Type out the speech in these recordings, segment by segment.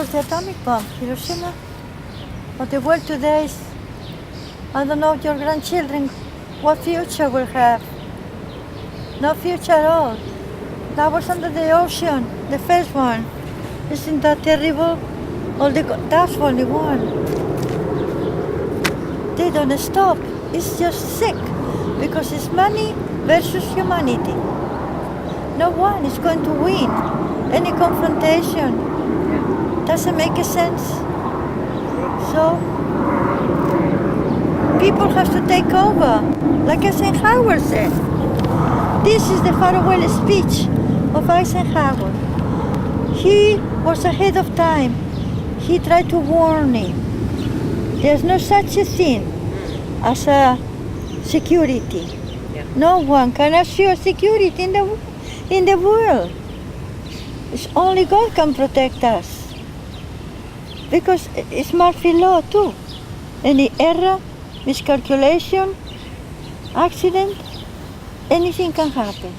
was the atomic bomb? Hiroshima? Or the world today is, I don't know, your grandchildren, what future will have? No future at all. That was under the ocean, the first one. Isn't that terrible? That's only one. They don't stop. It's just sick because it's money versus humanity. No one is going to win any confrontation. Doesn't make sense. So people have to take over. Like Eisenhower said. This is the farewell speech of Eisenhower. He was ahead of time. He tried to warn him. There's no such a thing as a security. Yeah. No one can assure security in the world. It's only God can protect us. Because it's Murphy's law too. Any error, miscalculation, accident, anything can happen.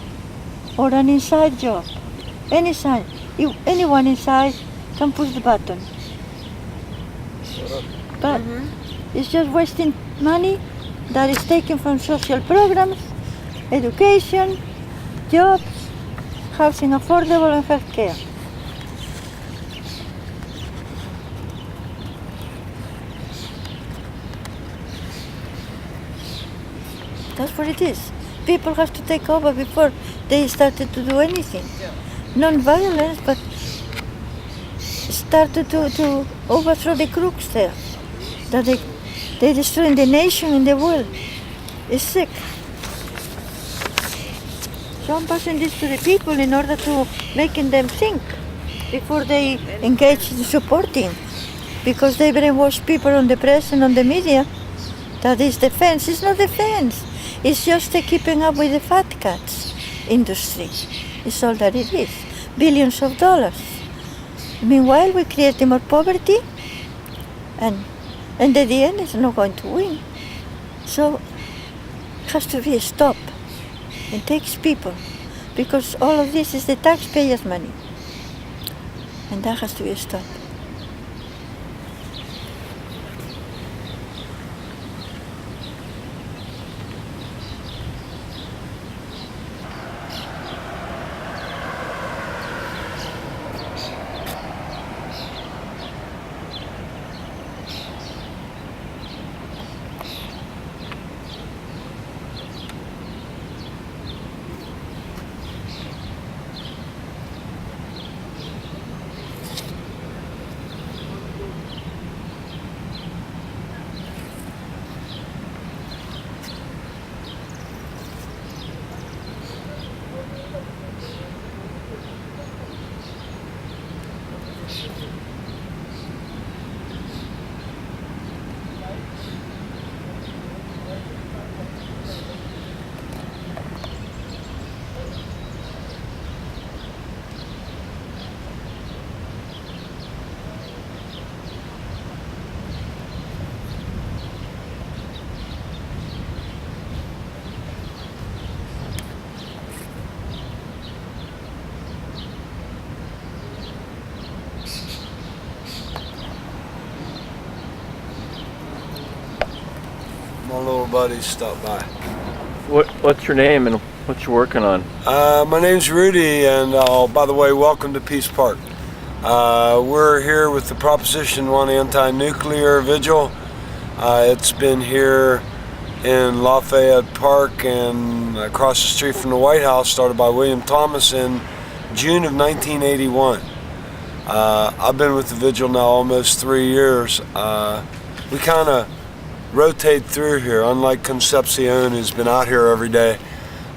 Or an inside job. Anyone inside can push the button. But it's just wasting money that is taken from social programs, education, jobs, housing affordable, and health care. That's what it is. People have to take over before they started to do anything. Non-violence, but started to overthrow the crooks there. That they destroying the nation and the world. It's sick. So I'm passing this to the people in order to making them think before they engage in supporting. Because they brainwash people on the press and on the media that is defense. It's not defense. It's just keeping up with the fat cats industry. It's all that it is. Billions of dollars. Meanwhile, we create more poverty, and at the end, it's not going to win. So, it has to be a stop. It takes people, because all of this is the taxpayers' money, and that has to be a stop. My little buddies stopped by. What's your name and what you working on? My name's Rudy, and by the way, welcome to Peace Park. We're here with the Proposition 1 anti-nuclear vigil. It's been here in Lafayette Park and across the street from the White House, started by William Thomas in June of 1981. I've been with the vigil now almost 3 years. We kind of rotate through here, unlike Concepcion, who's been out here every day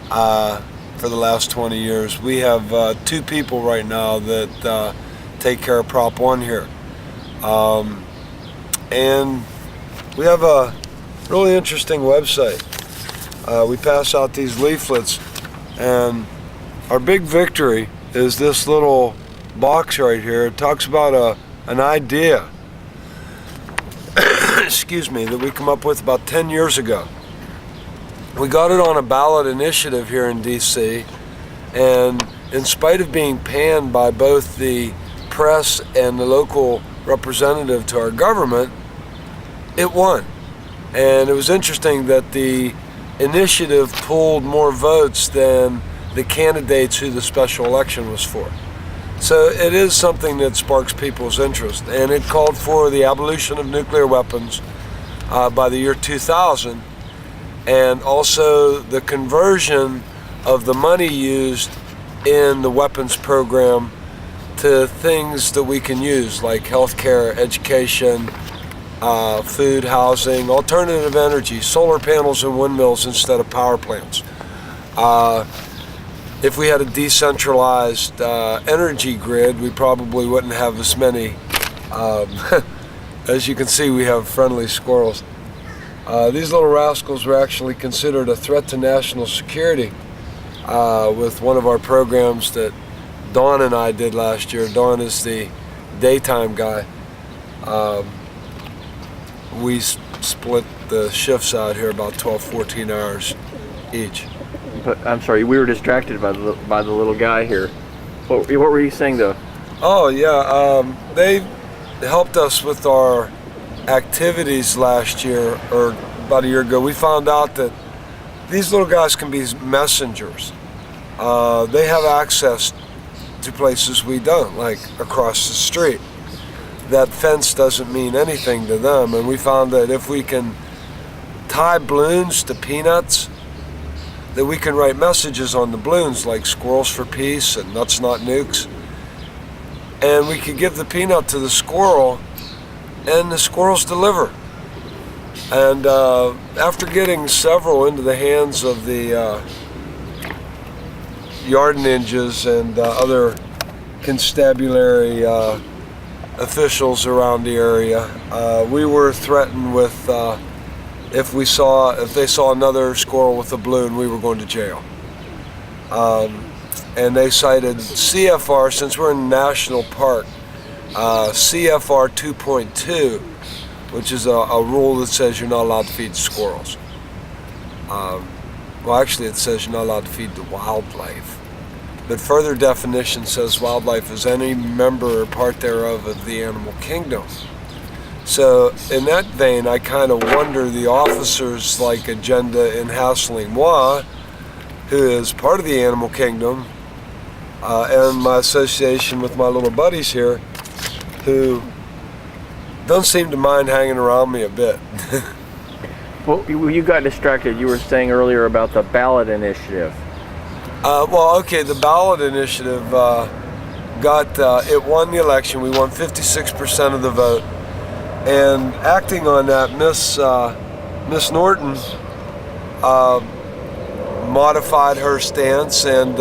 for the last 20 years. We have 2 people right now that take care of Prop 1 here. And we have a really interesting website. We pass out these leaflets, and our big victory is this little box right here. It talks about an idea excuse me, that we come up with about 10 years ago. We got it on a ballot initiative here in DC, and in spite of being panned by both the press and the local representative to our government, it won. And it was interesting that the initiative pulled more votes than the candidates who the special election was for. So it is something that sparks people's interest, and it called for the abolition of nuclear weapons by the year 2000, and also the conversion of the money used in the weapons program to things that we can use, like healthcare, education, food, housing, alternative energy, solar panels and windmills instead of power plants. If we had a decentralized energy grid, we probably wouldn't have as many. As you can see, we have friendly squirrels. These little rascals were actually considered a threat to national security with one of our programs that Don and I did last year. Don is the daytime guy. We split the shifts out here about 12, 14 hours each. But I'm sorry, we were distracted by the little guy here. What were you saying though? Oh yeah, they helped us with our activities last year, or about a year ago. We found out that these little guys can be messengers. They have access to places we don't, like across the street. That fence doesn't mean anything to them, and we found that if we can tie balloons to peanuts, that we can write messages on the balloons like squirrels for peace and nuts not nukes, and we could give the peanut to the squirrel and the squirrels deliver. And after getting several into the hands of the yard ninjas and other constabulary officials around the area, we were threatened with if they saw another squirrel with a balloon, we were going to jail. And they cited CFR, since we're in a national park, CFR 2.2, which is a rule that says you're not allowed to feed squirrels. Well, actually it says you're not allowed to feed the wildlife. But further definition says wildlife is any member or part thereof of the animal kingdom. So in that vein, I kind of wonder the officers like agenda in Hasling-Moi, who is part of the animal kingdom, and my association with my little buddies here, who don't seem to mind hanging around me a bit. Well, you got distracted. You were saying earlier about the ballot initiative. Well, okay, the ballot initiative it won the election. We won 56% of the vote. And acting on that, Miss Norton modified her stance and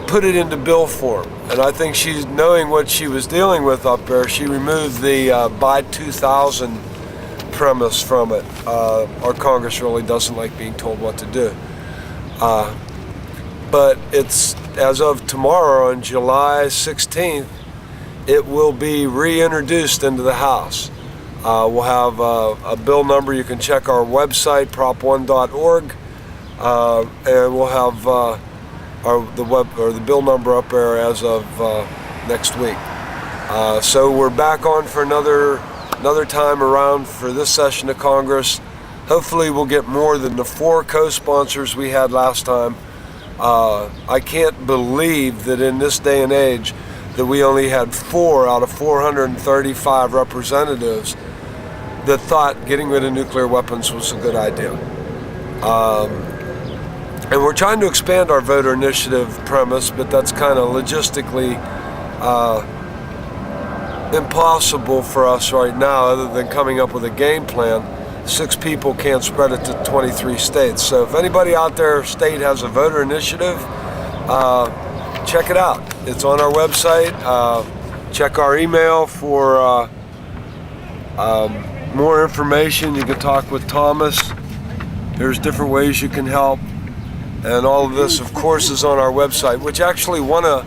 put it into bill form. And I think she's knowing what she was dealing with up there. She removed the by 2000 premise from it. Our Congress really doesn't like being told what to do. But it's, as of tomorrow, on July 16th, it will be reintroduced into the House. We'll have a bill number. You can check our website, prop1.org, and we'll have the bill number up there as of next week. So we're back on for another time around for this session of Congress. Hopefully we'll get more than the 4 co-sponsors we had last time. I can't believe that in this day and age that we only had 4 out of 435 representatives that thought getting rid of nuclear weapons was a good idea. And we're trying to expand our voter initiative premise, but that's kind of logistically impossible for us right now, other than coming up with a game plan. 6 people can't spread it to 23 states. So if anybody out there state has a voter initiative, check it out. It's on our website. Check our email for more information. You can talk with Thomas. There's different ways you can help. And all of this, of course, is on our website, which actually won an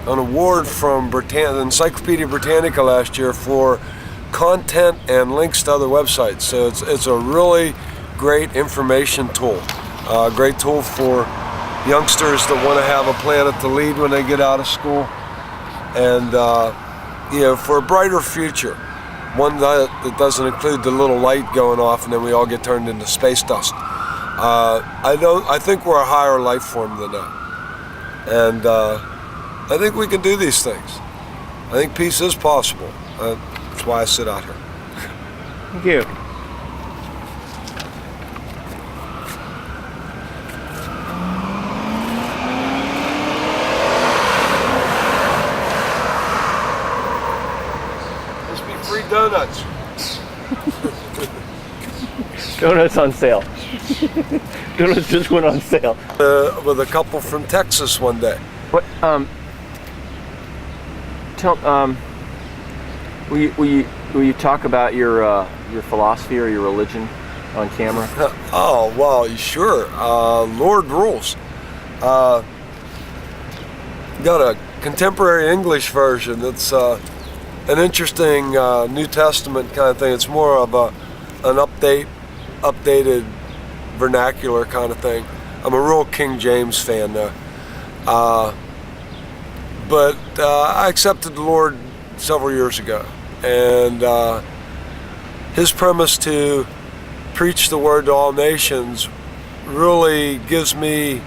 award from Encyclopedia Britannica last year for content and links to other websites. So it's a really great information tool. Great tool for youngsters that want to have a planet to lead when they get out of school, and for a brighter future, one that doesn't include the little light going off and then we all get turned into space dust. I think we're a higher life form than that, and I think we can do these things. I think peace is possible. That's why I sit out here. Thank you. Must be free donuts. Donuts on sale. Donuts just went on sale. With a couple from Texas one day. What? Will you talk about your philosophy or your religion on camera? Oh, well, sure. Lord rules. Got a contemporary English version that's an interesting New Testament kind of thing. It's more of an updated vernacular kind of thing. I'm a real King James fan though. But I accepted the Lord several years ago, and his premise to preach the word to all nations really gives me,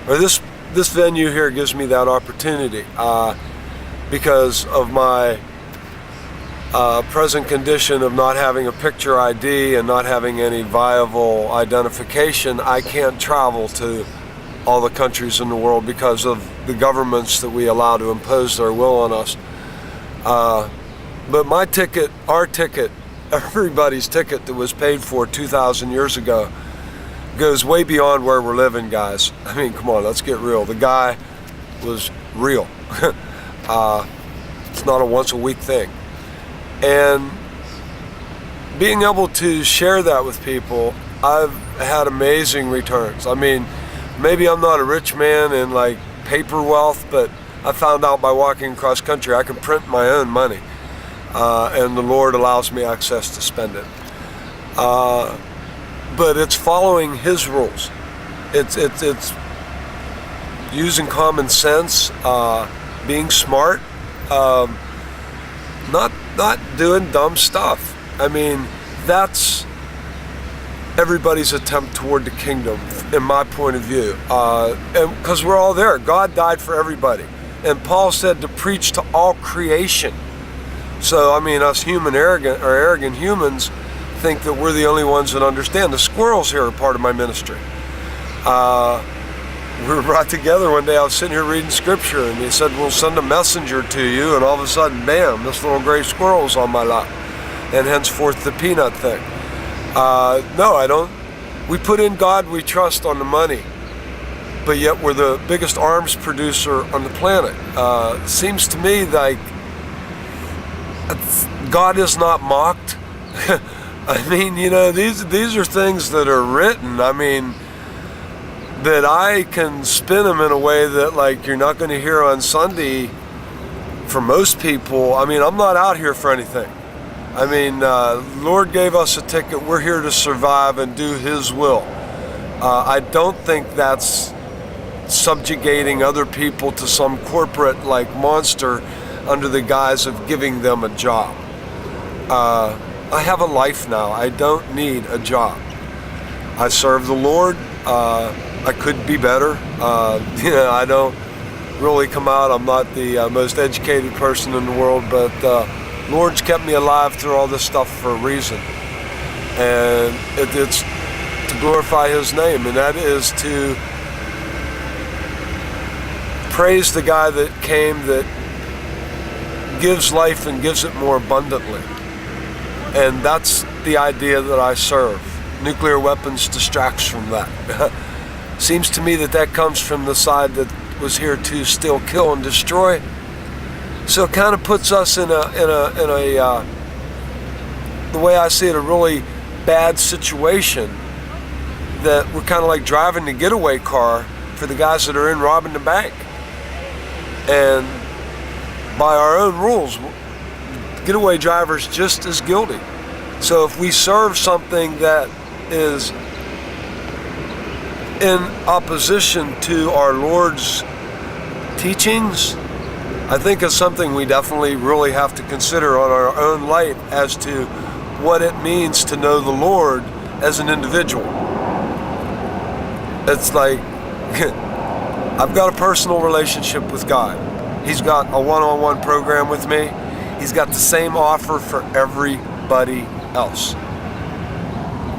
or this venue here gives me that opportunity because of my present condition of not having a picture ID and not having any viable identification. I can't travel to all the countries in the world because of the governments that we allow to impose their will on us. But my ticket, our ticket, everybody's ticket that was paid for 2,000 years ago goes way beyond where we're living, guys. I mean, come on, let's get real. The guy was real. It's not a once a week thing. And being able to share that with people, I've had amazing returns. I mean, maybe I'm not a rich man in like paper wealth, but I found out by walking across country I can print my own money, and the Lord allows me access to spend it. But it's following His rules. It's using common sense, being smart, not doing dumb stuff. I mean, that's everybody's attempt toward the kingdom, in my point of view. And because we're all there, God died for everybody, and Paul said to preach to all creation. So I mean, us arrogant humans think that we're the only ones that understand. The squirrels here are part of my ministry. We were brought together one day. I was sitting here reading scripture, and he said, we'll send a messenger to you, and all of a sudden, bam, this little gray squirrel's on my lap, and henceforth the peanut thing. No, I don't. We put in God we trust on the money, but yet we're the biggest arms producer on the planet. Seems to me like God is not mocked. I mean, these are things that are written. I mean, that I can spin them in a way that like you're not going to hear on Sunday for most people. I mean, I'm not out here for anything. I mean, Lord gave us a ticket. We're here to survive and do His will. I don't think that's subjugating other people to some corporate like monster under the guise of giving them a job. I have a life now. I don't need a job. I serve the Lord. I could be better. I don't really come out. I'm not the most educated person in the world, but Lord's kept me alive through all this stuff for a reason. And it's to glorify His name, and that is to praise the guy that came that gives life and gives it more abundantly. And that's the idea that I serve. Nuclear weapons distracts from that. Seems to me that comes from the side that was here to steal, kill, and destroy. So it kind of puts us in a the way I see it, a really bad situation, that we're kind of like driving the getaway car for the guys that are in robbing the bank. And by our own rules, getaway drivers just as guilty. So if we serve something that is in opposition to our Lord's teachings, I think is something we definitely really have to consider on our own light as to what it means to know the Lord as an individual. It's like, I've got a personal relationship with God. He's got a one-on-one program with me. He's got the same offer for everybody else.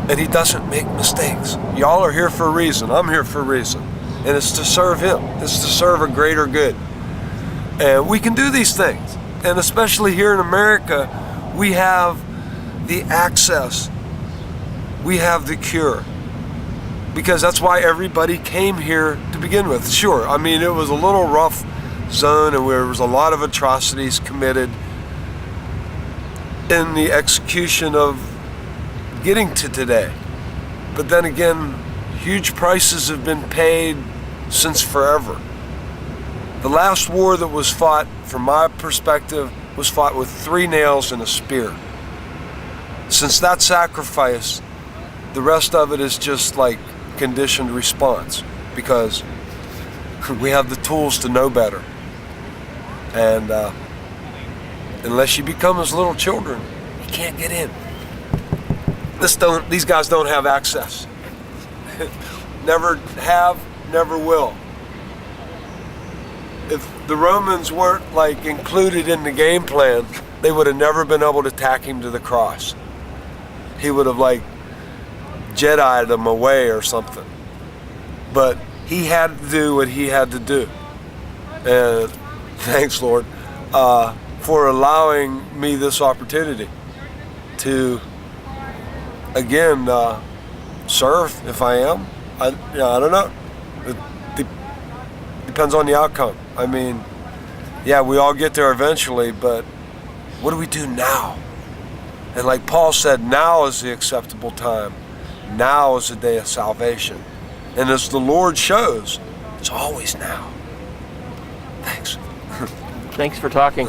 And he doesn't make mistakes. Y'all are here for a reason. I'm here for a reason. And it's to serve him. It's to serve a greater good. And we can do these things. And especially here in America, we have the access. We have the cure. Because that's why everybody came here to begin with. Sure, I mean, it was a little rough zone and there was a lot of atrocities committed in the execution of getting to today. But then again, huge prices have been paid since forever. The last war that was fought, from my perspective, was fought with 3 nails and a spear. Since that sacrifice, the rest of it is just like conditioned response, because we have the tools to know better. And unless you become as little children, you can't get in. These guys don't have access. Never have, never will. If the Romans weren't like included in the game plan, they would have never been able to tack him to the cross. He would have like Jedi'd them away or something. But he had to do what he had to do. And thanks, Lord, for allowing me this opportunity to, again, serve if I am. I don't know. It depends on the outcome. I mean, yeah, we all get there eventually, but what do we do now? And like Paul said, now is the acceptable time. Now is the day of salvation. And as the Lord shows, it's always now. Thanks. Thanks for talking.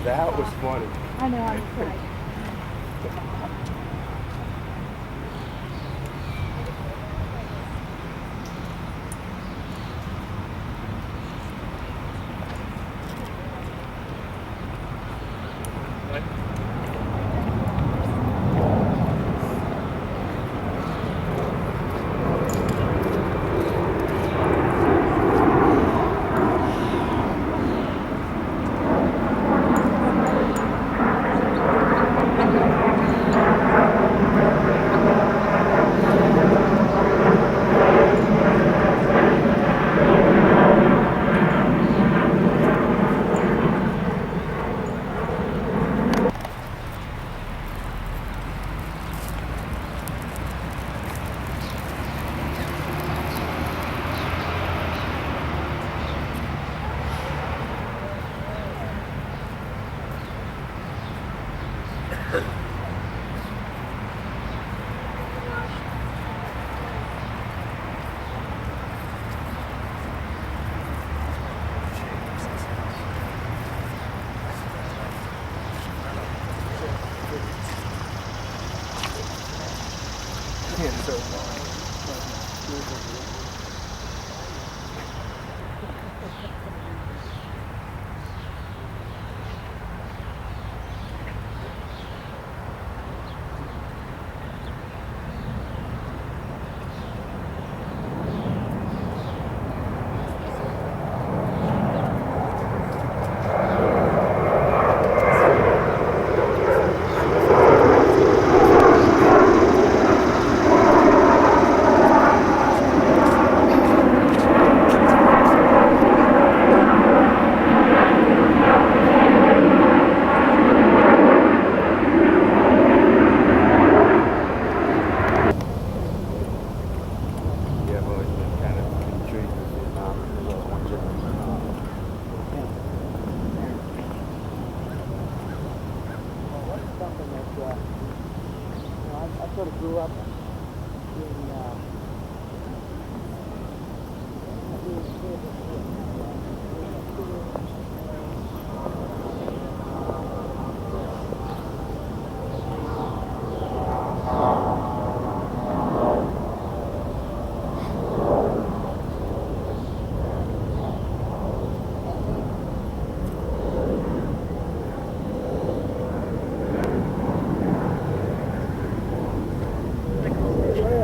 That was funny. I know, I'm sorry. Yeah, I've always been kind of intrigued with Vietnam. There's always one different. Something that, I sort of grew up in,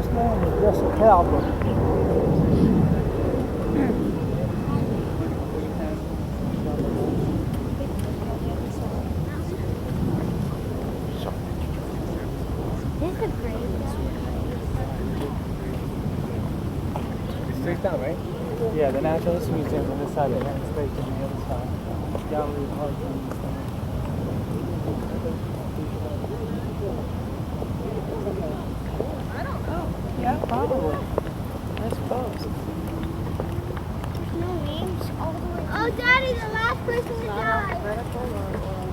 last name is Jessica Calvert. Straight down, right? Yeah, the Natural History Museum on this side, the United States on the other side. Gallery of Art on the side. Yeah, probably. I suppose. No names all the way. Oh, Daddy, the last person to die.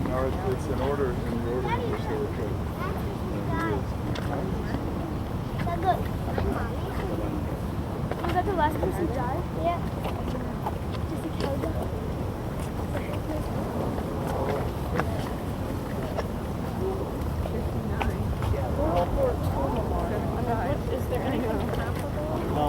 No, it's an order in the order in which they were killed. Look. Was that the last person to die? Yeah. Just a killed. Is there anything comparable? No.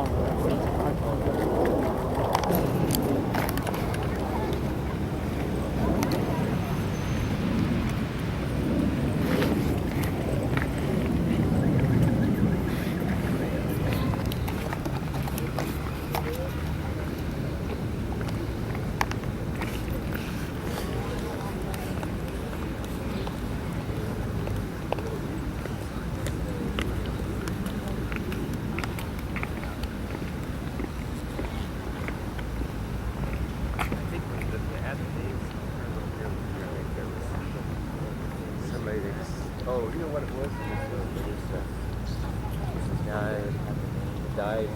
Oh, you know what it was? This guy died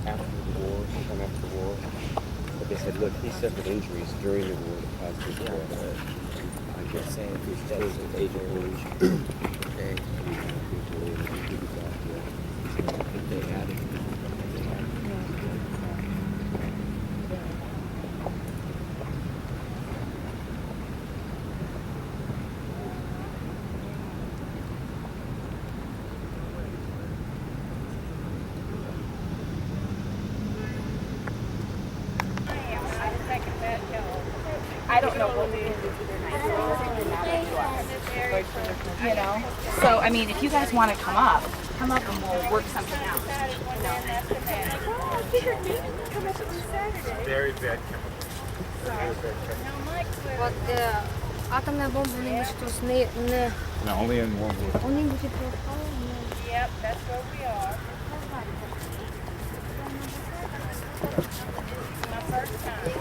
after the war, sometime after the war. But they said, look, he suffered injuries during the war that caused his death. I guess saying his death was an agent wound. Okay. I think they had it. You know? So, I mean, if you guys want to come up and we'll work something out. Very bad От атомна бомба в English was не No, only in one word. on English it was Yep, that's where we are. My first time.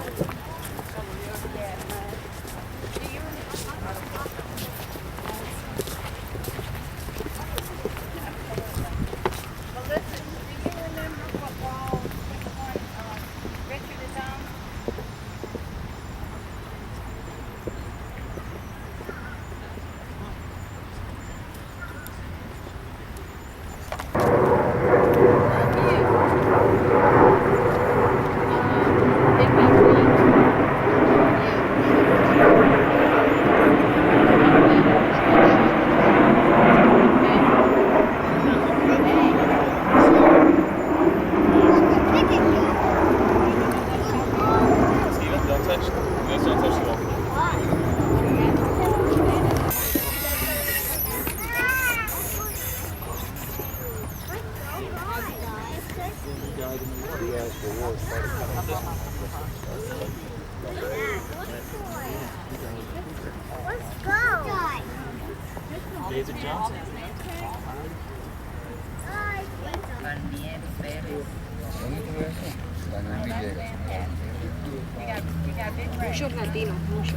Melissa, do you remember what wall Richard is on? Let's go. David Johnson. Muchos latinos, muchos.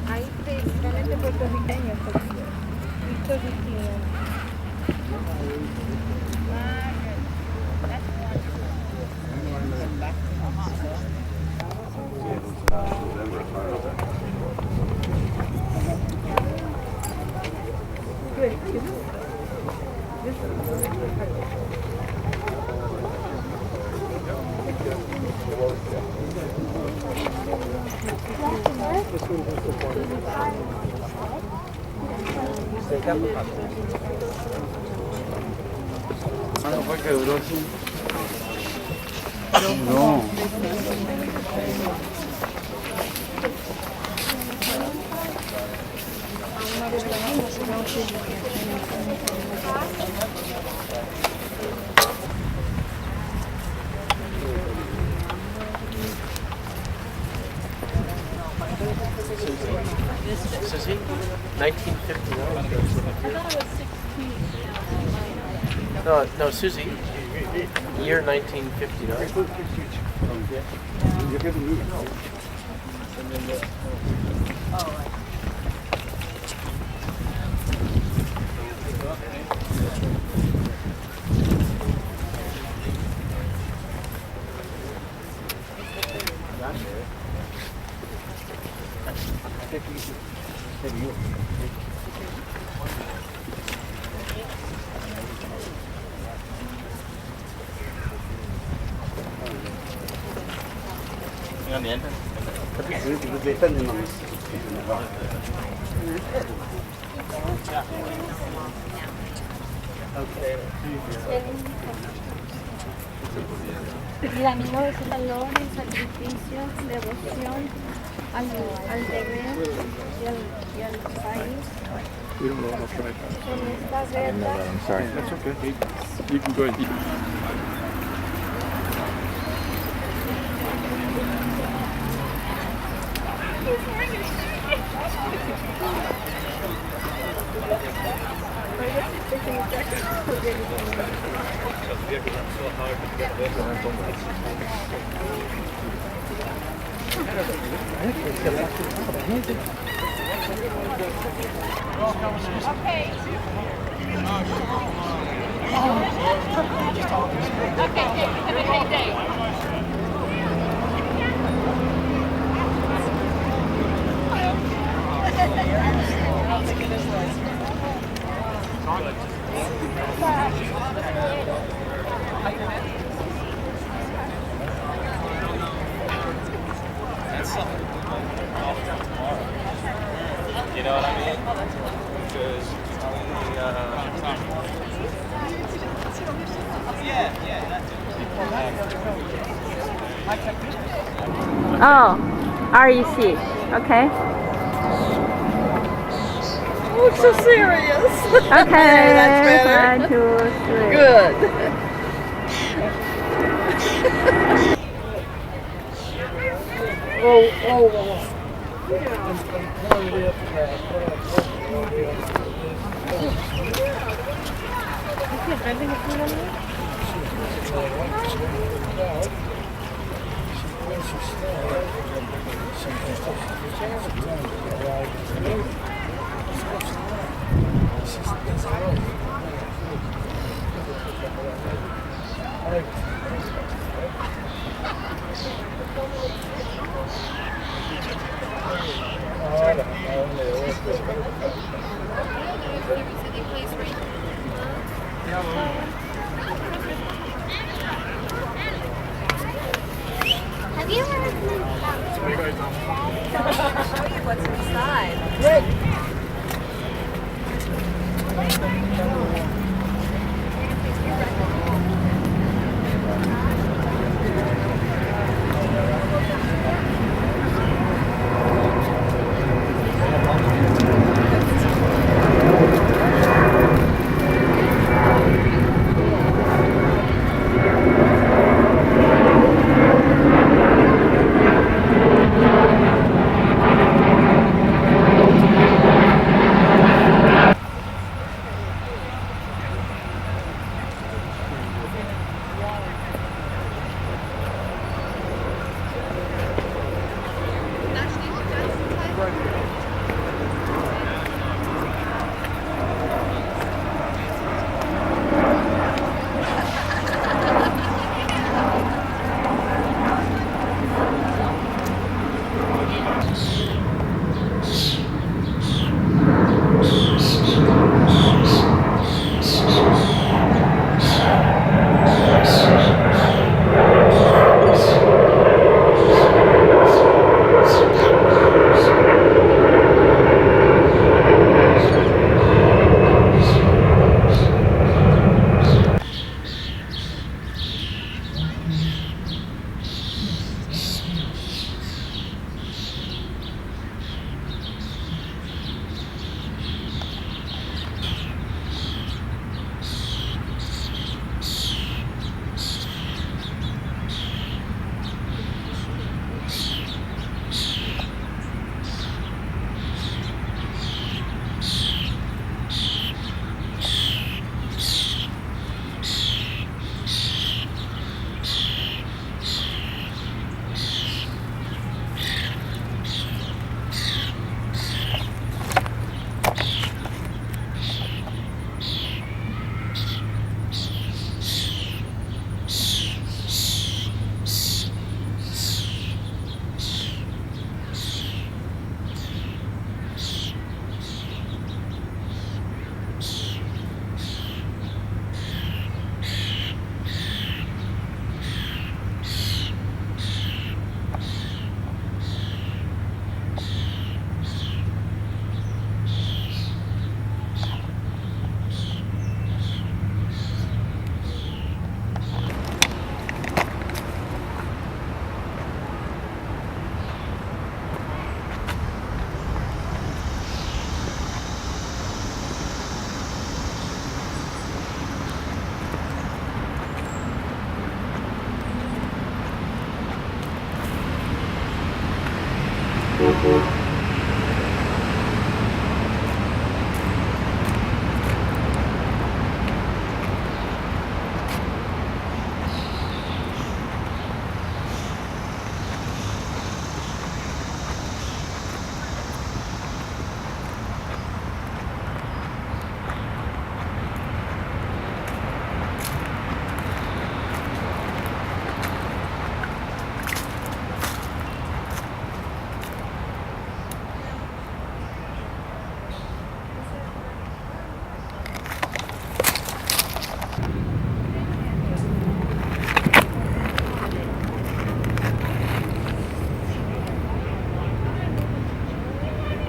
Hay principalmente puertorriqueños, muchos latinos. Susie, 1959. No, Susie, year 1959. Y el amigo de sus valores, sacrificio, devoción al deber y al país. We don't know how to try that. En esta guerra. I'm sorry. That's okay. You can go ahead. You know what I mean? Because Oh, REC. Okay. Look so serious. Okay. That's better. 1, 2, 3. Good. Have you ever What's inside?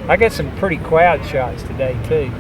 I got some pretty quad shots today too.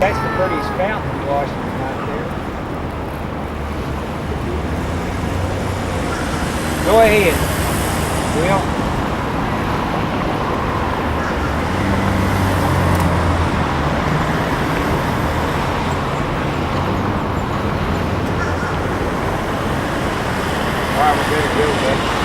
That's the prettiest fountain in Washington right there. Go ahead, Will. All right, we're good to go, buddy.